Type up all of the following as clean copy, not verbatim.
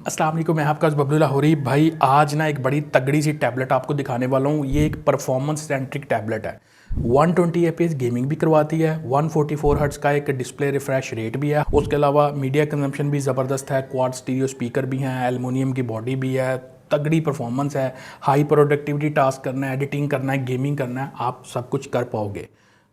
अस्सलाम वालेकुम, मैं आपका बबलू लाहौरी। भाई आज ना एक बड़ी तगड़ी सी टैबलेट आपको दिखाने वाला हूँ। ये एक परफॉर्मेंस सेंट्रिक टैबलेट है। 120 एपीएस गेमिंग भी करवाती है, 144 हर्ट्ज का एक डिस्प्ले रिफ्रेश रेट भी है। उसके अलावा मीडिया कंजम्पशन भी ज़बरदस्त है, क्वाड स्टीरियो स्पीकर भी हैं, एलुमिनियम की बॉडी भी है, तगड़ी परफॉर्मेंस है। हाई प्रोडक्टिविटी टास्क करना है, एडिटिंग करना है, गेमिंग करना है, आप सब कुछ कर पाओगे।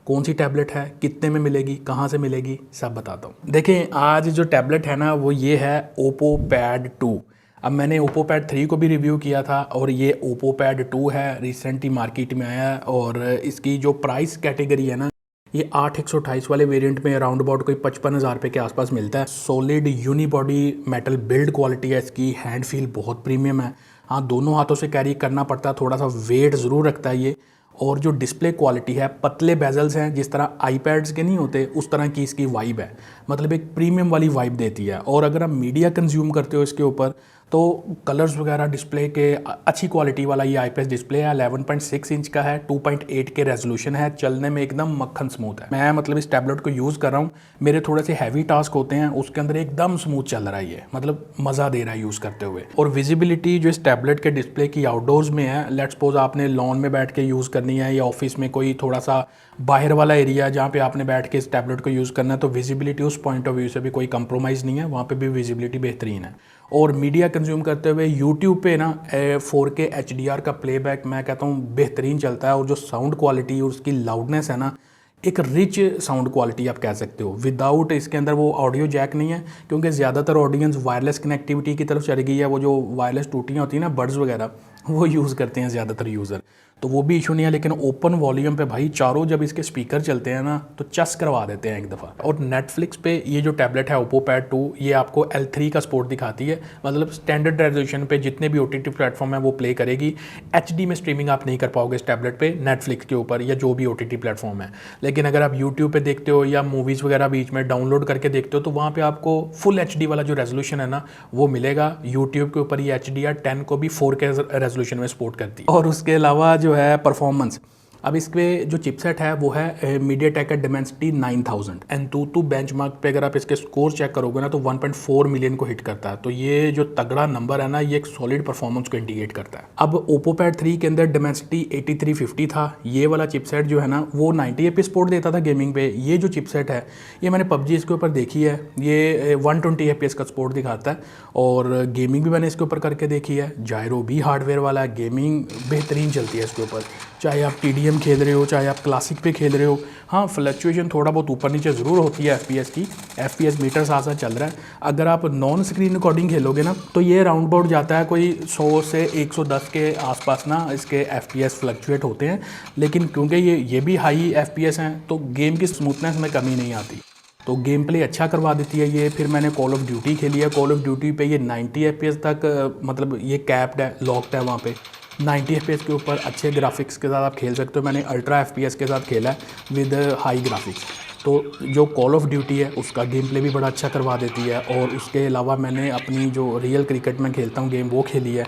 कौन सी टैबलेट है, कितने में मिलेगी, कहाँ से मिलेगी, सब बताता हूँ। देखें, आज जो टैबलेट है ना वो ये है ओप्पो पैड 2। अब मैंने ओप्पो पैड 3 को भी रिव्यू किया था और ये ओप्पो पैड 2 है, रिसेंटली मार्केट में आया है। और इसकी जो प्राइस कैटेगरी है ना, ये 8128 वाले वेरिएंट में अराउंड अबाउट कोई 55,000 रुपये के आसपास मिलता है। Solid unibody metal build quality है इसकी, हैंड फील बहुत प्रीमियम है। हाँ, दोनों हाथों से कैरी करना पड़ता है, थोड़ा सा वेट ज़रूर रखता है ये। और जो डिस्प्ले क्वालिटी है, पतले बेजल्स हैं, जिस तरह आईपैड्स के नहीं होते उस तरह की इसकी वाइब है, मतलब एक प्रीमियम वाली वाइब देती है। और अगर आप मीडिया कंज्यूम करते हो इसके ऊपर तो कलर्स वगैरह डिस्प्ले के अच्छी क्वालिटी वाला ये आईपीएस डिस्प्ले है। 11.6 इंच का है, 2.8 के रेजोल्यूशन है, चलने में एकदम मक्खन स्मूथ है। मैं मतलब इस टैबलेट को यूज़ कर रहा हूँ, मेरे थोड़े से हैवी टास्क होते हैं उसके अंदर एकदम स्मूथ चल रहा है ये, मतलब मज़ा दे रहा है यूज़ करते हुए। और विजिबिलिटी जो इस टैबलेट के डिस्प्ले की आउटडोर्स में है, लेट्स सपोज आपने लॉन में बैठ के यूज़ करनी है या ऑफिस में कोई थोड़ा सा बाहर वाला एरिया जहाँ पे आपने बैठ के इस टैबलेट को यूज़ करना है, तो विजिबिलिटी उस पॉइंट ऑफ व्यू से भी कोई कंप्रोमाइज़ नहीं है, वहाँ पे भी विजिबिलिटी बेहतरीन है। और मीडिया कंज्यूम करते हुए यूट्यूब पे ना 4K HDR का प्लेबैक मैं कहता हूँ बेहतरीन चलता है। और जो साउंड क्वालिटी और उसकी लाउडनेस है ना, एक रिच साउंड क्वालिटी आप कह सकते हो। विदाउट इसके अंदर वो ऑडियो जैक नहीं है, क्योंकि ज़्यादातर ऑडियंस वायरलेस कनेक्टिविटी की तरफ चली गई है। वो जो वायरलेस टूटियाँ होती हैं ना, बड्स वगैरह, वो यूज़ करते हैं ज़्यादातर यूज़र, तो वो भी इशू नहीं है। लेकिन ओपन वॉल्यूम पे भाई चारों जब इसके स्पीकर चलते हैं ना तो चस करवा देते हैं एक दफ़ा। और नेटफ्लिक्स पे ये जो टैबलेट है ओप्पो पैड 2, ये आपको L3 का सपोर्ट दिखाती है, मतलब स्टैंडर्ड रेजोल्यूशन पे जितने भी OTT प्लेटफॉर्म है वो प्ले करेगी। HD में स्ट्रीमिंग आप नहीं कर पाओगे इस टैबलेट पे नेटफ्लिक्स के ऊपर या जो भी OTT प्लेटफॉर्म है। लेकिन अगर आप यूट्यूब पे देखते हो या मूवीज़ वगैरह बीच में डाउनलोड करके देखते हो तो वहाँ पर आपको फुल HD वाला जो रेजोल्यूशन है ना वो मिलेगा। यूट्यूब के ऊपर ये HDR10 को भी 4K रेजोल्यूशन में सपोर्ट करती है। और उसके अलावा जो है परफॉर्मेंस, अब इसके जो चिपसेट है वो है मीडियाटेक का डिमेंसिटी 9000। एंतुतु बेंचमार्क पे अगर आप इसके स्कोर चेक करोगे ना तो 1.4 मिलियन को हिट करता है। तो ये जो तगड़ा नंबर है ना, ये एक सॉलिड परफॉर्मेंस को इंडिकेट करता है। अब ओप्पो पैड 3 के अंदर डिमेंसिटी 8350 था। ये वाला चिपसेट जो है ना वो 90 एपीएस सपोर्ट देता था गेमिंग पे। ये जो चिपसेट है ये मैंने पबजी इसके ऊपर देखी है, ये 120 एपीएस का सपोर्ट दिखाता है। और गेमिंग भी मैंने इसके ऊपर करके देखी है, जायरो भी हार्डवेयर वाला है, गेमिंग बेहतरीन चलती है इसके ऊपर, चाहे आप TDM खेल रहे हो चाहे आप क्लासिक पे खेल रहे हो। हाँ, फ्लक्चुएशन थोड़ा बहुत ऊपर नीचे ज़रूर होती है FPS की, FPS मीटर साथ साथ चल रहा है। अगर आप नॉन स्क्रीन रिकॉर्डिंग खेलोगे ना तो ये राउंड अबाउट जाता है कोई 100 से 110 के आसपास ना इसके FPS फ्लक्चुएट होते हैं। लेकिन क्योंकि ये भी हाई FPS हैं तो गेम की स्मूथनेस में कमी नहीं आती, तो गेम प्ले अच्छा करवा देती है ये। फिर मैंने कॉल ऑफ ड्यूटी खेली है, कॉल ऑफ ड्यूटी पे ये 90 FPS तक मतलब ये कैप्ड है, लॉक्ड है वहाँ पे। 90 FPS के ऊपर अच्छे ग्राफिक्स के साथ आप खेल सकते हो। मैंने अल्ट्रा FPS के साथ खेला है विद हाई ग्राफिक्स। तो जो कॉल ऑफ ड्यूटी है उसका गेम प्ले भी बड़ा अच्छा करवा देती है। और उसके अलावा मैंने अपनी जो रियल क्रिकेट में खेलता हूँ गेम वो खेली है,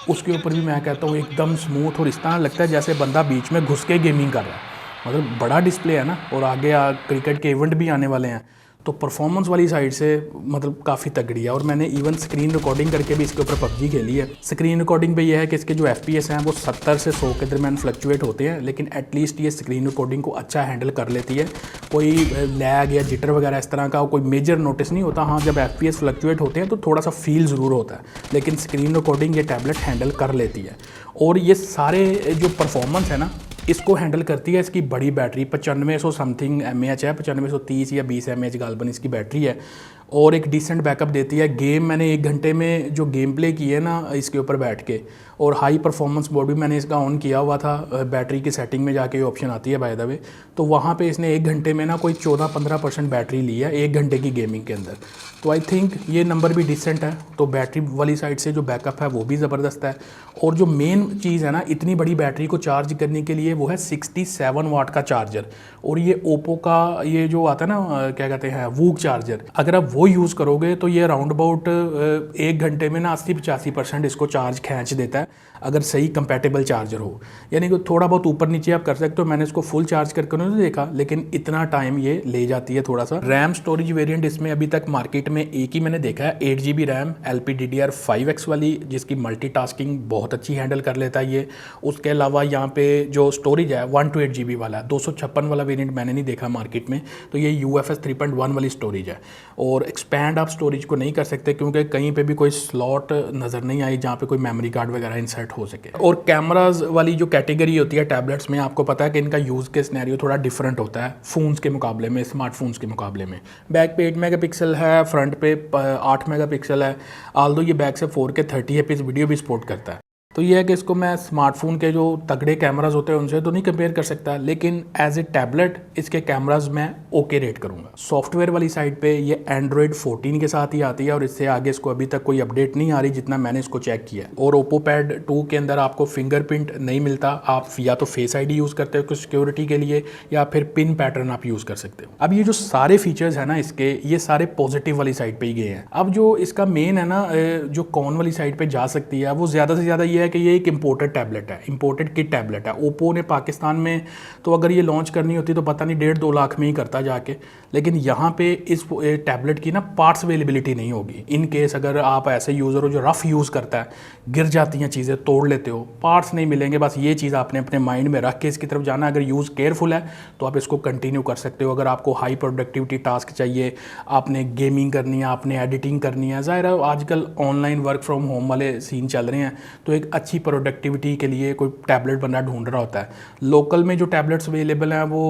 उसके ऊपर भी मैं कहता हूँ एकदम स्मूथ, और इस तरह लगता है जैसे बंदा बीच में घुस के गेमिंग कर रहा है। मतलब बड़ा डिस्प्ले है ना, और आगे क्रिकेट के इवेंट भी आने वाले हैं, तो परफॉर्मेंस वाली साइड से मतलब काफ़ी तगड़ी है। और मैंने इवन स्क्रीन रिकॉर्डिंग करके भी इसके ऊपर पबजी खेली है। स्क्रीन रिकॉर्डिंग पे ये है कि इसके जो FPS हैं वो 70 से 100 के दरमियान फ्लक्चुएट होते हैं, लेकिन एटलीस्ट ये स्क्रीन रिकॉर्डिंग को अच्छा हैंडल कर लेती है। कोई लैग या जिटर वगैरह इस तरह का कोई मेजर नोटिस नहीं होता। हाँ, जब FPS फ्लक्चुएट होते हैं तो थोड़ा सा फील ज़रूर होता है, लेकिन स्क्रीन रिकॉर्डिंग ये टैबलेट हैंडल कर लेती है। और ये सारे जो परफॉर्मेंस है ना इसको हैंडल करती है इसकी बड़ी बैटरी, 9500 समथिंग mAh है, 9530 या 20 mAh गालबन इसकी बैटरी है, और एक डिसेंट बैकअप देती है। गेम मैंने 1 घंटे में जो गेम प्ले किए है ना इसके ऊपर बैठ के, और हाई परफॉर्मेंस मोड भी मैंने इसका ऑन किया हुआ था। बैटरी की सेटिंग में जाके ये ऑप्शन आती है बाय द वे, तो वहाँ पे इसने 1 घंटे में ना कोई 14-15% बैटरी ली है 1 घंटे की गेमिंग के अंदर। तो आई थिंक ये नंबर भी डिसेंट है। तो बैटरी वाली साइड से जो बैकअप है वो भी ज़बरदस्त है। और जो मेन चीज़ है ना, इतनी बड़ी बैटरी को चार्ज करने के लिए वो है 67 वाट का चार्जर। और ये ओप्पो का ये जो आता है ना क्या कहते हैं वूक चार्जर, अगर आप वो यूज़ करोगे तो ये अराउंड अबाउट 1 घंटे में ना 80-85% इसको चार्ज खींच देता है, अगर सही कंपैटिबल चार्जर हो। यानी कि थोड़ा बहुत ऊपर नीचे आप कर सकते हो। मैंने इसको फुल चार्ज करके नहीं देखा, लेकिन इतना टाइम ये ले जाती है थोड़ा सा। रैम स्टोरेज वेरिएंट इसमें अभी तक मार्केट में एक ही मैंने देखा है, 8 GB रैम LPDDR5X वाली, जिसकी मल्टीटास्किंग बहुत अच्छी हैंडल कर लेता है ये। उसके अलावा यहाँ पे जो स्टोरेज है 128 GB वाला, 256 वाला वेरिएंट मैंने नहीं देखा मार्केट में, तो ये UFS 3.1 वाली स्टोरेज है। और एक्सपैंड आप स्टोरेज को नहीं कर सकते क्योंकि कहीं पे भी कोई स्लॉट नज़र नहीं आई जहाँ पे कोई मेमोरी कार्ड वगैरह इंसर्ट हो सके। और कैमराज वाली जो कैटेगरी होती है टैबलेट्स में, आपको पता है कि इनका यूज़ के सिनेरियो थोड़ा डिफरेंट होता है फ़ोन्स के मुकाबले में, स्मार्टफोन्स के मुकाबले में। बैक पे 8 मेगापिक्सल है, फ्रंट पे 8 मेगापिक्सल है। आल्दो ये बैक से 4K 30 FPS वीडियो भी सपोर्ट करता है। तो ये है कि इसको मैं स्मार्टफोन के जो तगड़े कैमराज होते हैं उनसे तो नहीं कंपेयर कर सकता, लेकिन एज ए टैबलेट इसके कैमराज मैं ओके रेट करूँगा। सॉफ्टवेयर वाली साइड पे ये एंड्रॉयड 14 के साथ ही आती है और इससे आगे इसको अभी तक कोई अपडेट नहीं आ रही जितना मैंने इसको चेक किया। और ओप्पो पैड 2 के अंदर आपको फिंगरप्रिंट नहीं मिलता, आप या तो फेस ID यूज़ करते हो सिक्योरिटी के लिए या फिर पिन पैटर्न आप यूज़ कर सकते हो। अब ये जो सारे फीचर्स हैं ना इसके, ये सारे पॉजिटिव वाली साइड पर ही गए हैं। अब जो इसका मेन है ना, जो कॉन वाली साइड पर जा सकती है वो ज़्यादा से ज़्यादा ये कि ये एक इंपोर्टेड टैबलेट है, इंपोर्टेड किट टैबलेट है। ओप्पो ने पाकिस्तान में तो अगर ये लॉन्च करनी होती तो पता नहीं 1.5-2 लाख में ही करता जाके, लेकिन यहाँ पे इस टैबलेट की ना पार्ट्स अवेलेबिलिटी नहीं होगी। इन केस अगर आप ऐसे यूज़र हो जो रफ़ यूज़ करता है, गिर जाती हैं चीज़ें, तोड़ लेते हो, पार्ट्स नहीं मिलेंगे। बस ये चीज़ आपने अपने माइंड में रख के इसकी तरफ जाना। अगर यूज़ केयरफुल है तो आप इसको कंटिन्यू कर सकते हो। अगर आपको हाई प्रोडक्टिविटी टास्क चाहिए, आपने गेमिंग करनी है, आपने एडिटिंग करनी है, ज़ाहिर है आजकल ऑनलाइन वर्क फ्रॉम होम वाले सीन चल रहे हैं, तो एक अच्छी प्रोडक्टिविटी के लिए कोई टैबलेट बंदा ढूंढ रहा होता है। लोकल में जो टैबलेट्स अवेलेबल हैं वो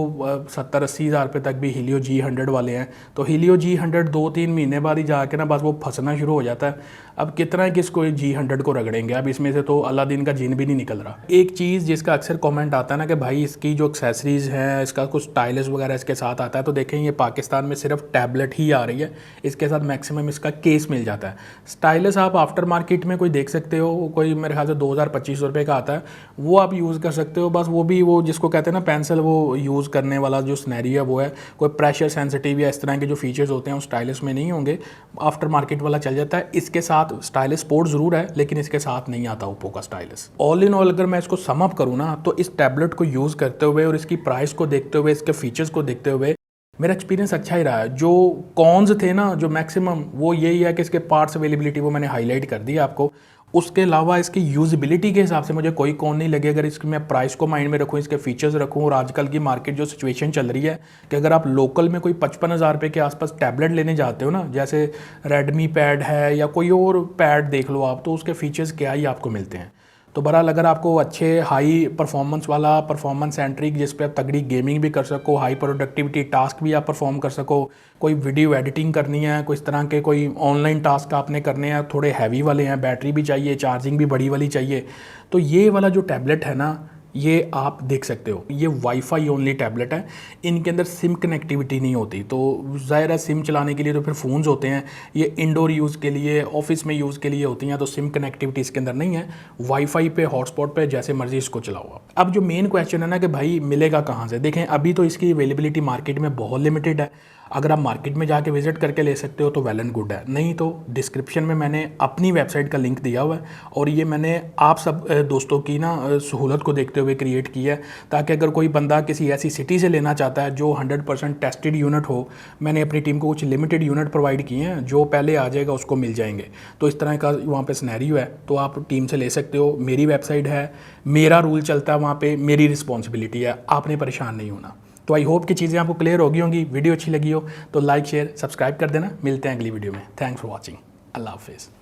70-80 हज़ार रुपये तक भी हीलियो G100 वाले हैं। तो हीलियो G100 2-3 महीने बाद ही जाके ना बस वो फंसना शुरू हो जाता है। अब कितना है कि इसको G100 को रगड़ेंगे, अब इसमें से तो अलादीन का जिन भी नहीं निकल रहा। एक चीज़ जिसका अक्सर कमेंट आता है ना कि भाई इसकी जो एक्सेसरीज़ हैं, इसका कुछ स्टाइलस वगैरह इसके साथ आता है, तो देखें ये पाकिस्तान में सिर्फ टैबलेट ही आ रही है, इसके साथ मैक्सिमम इसका केस मिल जाता है। स्टाइलस आप आफ्टर मार्केट में कोई देख सकते हो, कोई मेरे ख्याल से 2000-2500 रुपये का आता है, वो आप यूज़ कर सकते हो। बस वो भी वो जिसको कहते हैं ना पेंसिल, वो यूज़ करने वाला जो स्नैरियो है वो है, कोई प्रेशर सेंसिटिव या इस तरह के जो फीचर्स होते हैं वो स्टाइलिस में नहीं होंगे, आफ्टर मार्केट वाला चल जाता है। इसके साथ स्टाइलिस स्पोर्ट ज़रूर है, लेकिन इसके साथ नहीं आता ओप्पो का स्टाइलिस। ऑल इन ऑल अगर मैं इसको सम अप करूँ ना, तो इस टैबलेट को यूज़ करते हुए और इसकी प्राइस को देखते हुए, इसके फीचर्स को देखते हुए मेरा एक्सपीरियंस अच्छा ही रहा है। जो कॉन्स थे ना, जो मैक्सिमम, वो यही है कि इसके पार्ट्स अवेलेबिलिटी वो मैंने हाईलाइट कर दी आपको। उसके अलावा इसकी यूज़बिलिटी के हिसाब से मुझे कोई कौन नहीं लगे। अगर इसकी मैं प्राइस को माइंड में रखूँ, इसके फीचर्स रखूँ, और आजकल की मार्केट जो सिचुएशन चल रही है कि अगर आप लोकल में कोई 55,000 रुपये के आसपास टैबलेट लेने जाते हो ना, जैसे रेडमी पैड है या कोई और पैड देख लो आप, तो उसके फीचर्स क्या ही आपको मिलते हैं। तो बहरहाल अगर आपको अच्छे हाई परफॉर्मेंस वाला, परफॉर्मेंस सेंट्रिक, जिस पे आप तगड़ी गेमिंग भी कर सको, हाई प्रोडक्टिविटी टास्क भी आप परफॉर्म कर सको, कोई वीडियो एडिटिंग करनी है, कोई इस तरह के कोई ऑनलाइन टास्क आपने करने हैं, थोड़े हैवी वाले हैं, बैटरी भी चाहिए, चार्जिंग भी बड़ी वाली चाहिए, तो ये वाला जो टैबलेट है ना, ये आप देख सकते हो। ये वाईफाई ओनली टैबलेट है, इनके अंदर सिम कनेक्टिविटी नहीं होती। तो ज़ाहिर है सिम चलाने के लिए तो फिर फ़ोन्स होते हैं, ये इंडोर यूज़ के लिए, ऑफिस में यूज़ के लिए होती हैं, तो सिम कनेक्टिविटी इसके अंदर नहीं है। वाईफाई पे, हॉटस्पॉट पे जैसे मर्जी इसको चलाओ आप। अब जो मेन क्वेश्चन है ना कि भाई मिलेगा कहाँ से, देखें अभी तो इसकी अवेलेबिलिटी मार्केट में बहुत लिमिटेड है। अगर आप मार्केट में जाके विजिट करके ले सकते हो तो वेल एंड गुड है, नहीं तो डिस्क्रिप्शन में मैंने अपनी वेबसाइट का लिंक दिया हुआ है, और ये मैंने आप सब दोस्तों की ना सहूलत को देखते हुए क्रिएट किया है, ताकि अगर कोई बंदा किसी ऐसी सिटी से लेना चाहता है जो 100% टेस्टेड यूनिट हो, मैंने अपनी टीम को कुछ लिमिटेड यूनिट प्रोवाइड किए हैं, जो पहले आ जाएगा उसको मिल जाएंगे। तो इस तरह का वहाँ पे सिनेरियो है, तो आप टीम से ले सकते हो। मेरी वेबसाइट है, मेरा रूल चलता है वहाँ पे, मेरी रिस्पॉन्सिबिलिटी है, आपने परेशान नहीं होना। तो आई होप कि चीज़ें आपको क्लियर हो गई होंगी। वीडियो अच्छी लगी हो तो लाइक शेयर सब्सक्राइब कर देना। मिलते हैं अगली वीडियो में। Thanks for watching. अल्लाह हाफिज़।